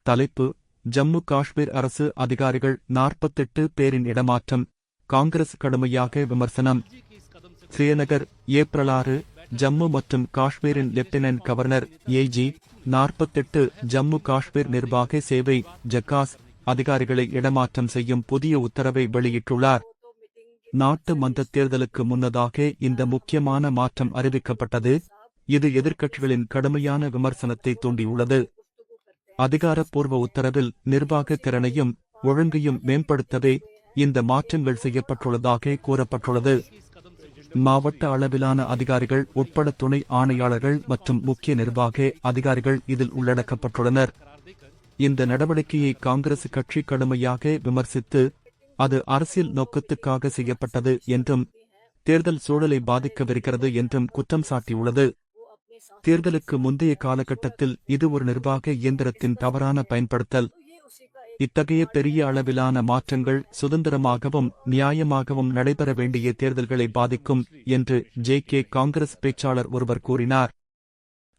தலைப்பு: ஜம்மு காஷ்மீர் அரசு அதிகாரிகள் 48 பேரின் இடமாற்றம், காங்கிரஸ் கடுமையாக விமர்சனம். ஸ்ரீநகர், ஏப்ரல் 6. ஜம்மு மற்றும் காஷ்மீரின் lieutenant governor AG 48 Jammu Kashmir நிர்வாக சேவை ஜக்காஸ் அதிகாரிகளை இடமாற்றம் செய்யும் புதிய உத்தரவை வெளியிட்டுள்ளார். நாட்டு மன்ற தேர்தலுக்கு முன்னதாக இந்த முக்கியமான மாற்றம் அறிவிக்கப்பட்டது. இது எதிர்க்கட்சிகளின் கடுமையான விமர்சனத்தை தூண்டியுள்ளது. அதிகாரப்பூர்வ உத்தரவில் நிர்வாக திறனையும் ஒழுங்கையும் மேம்படுத்தவே இந்த மாற்றங்கள் செய்யப்பட்டுள்ளதாக கூறப்பட்டுள்ளது. மாவட்ட அளவிலான அதிகாரிகள் உட்பட துணை ஆணையாளர்கள் மற்றும் முக்கிய நிர்வாக அதிகாரிகள் இதில் உள்ளடக்கப்பட்டுள்ளனர். இந்த நடவடிக்கையை காங்கிரஸ் கட்சி கடுமையாக விமர்சித்து, அது அரசியல் நோக்கத்துக்காக செய்யப்பட்டது என்றும் தேர்தல் சூழலை பாதிக்கவிருக்கிறது என்றும் குற்றம் சாட்டியுள்ளது. தேர்தலுக்கு முந்தைய காலகட்டத்தில் இது ஒரு நிர்வாக இயந்திரத்தின் தவறான பயன்படுத்தல். இத்தகைய பெரிய அளவிலான மாற்றங்கள் சுதந்திரமாகவும் நியாயமாகவும் நடைபெற வேண்டிய தேர்தல்களை பாதிக்கும் என்று ஜே.கே. காங்கிரஸ் பேச்சாளர் ஒருவர் கூறினார்.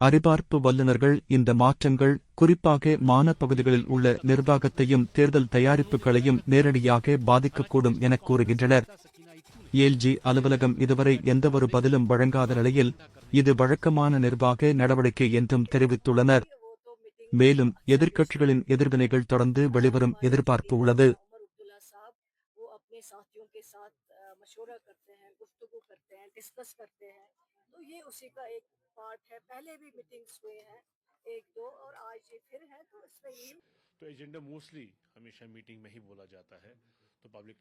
அறிபார்ப்பு வல்லுநர்கள் இந்த மாற்றங்கள் குறிப்பாக மானப்பகுதிகளில் உள்ள நிர்வாகத்தையும் தேர்தல் தயாரிப்புகளையும் நேரடியாக பாதிக்கக்கூடும் என கூறுகின்றனர். எல்.ஜி. அலுவலகம் இதுவரை எந்தவொரு பதிலும் வழங்காத நிலையில் இது வழக்கமான நிர்வாக நடவடிக்கை என்றும் தெரிவித்துள்ளனர். மேலும் எதிர்க்கட்சிகளின் எதிர்வினைகள் தொடர்ந்து வெளிவரும் எதிர்பார்ப்பு உள்ளது. तो एजेंडा मोस्टली हमेशा मीटिंग में ही बोला जाता है, तो पब्लिक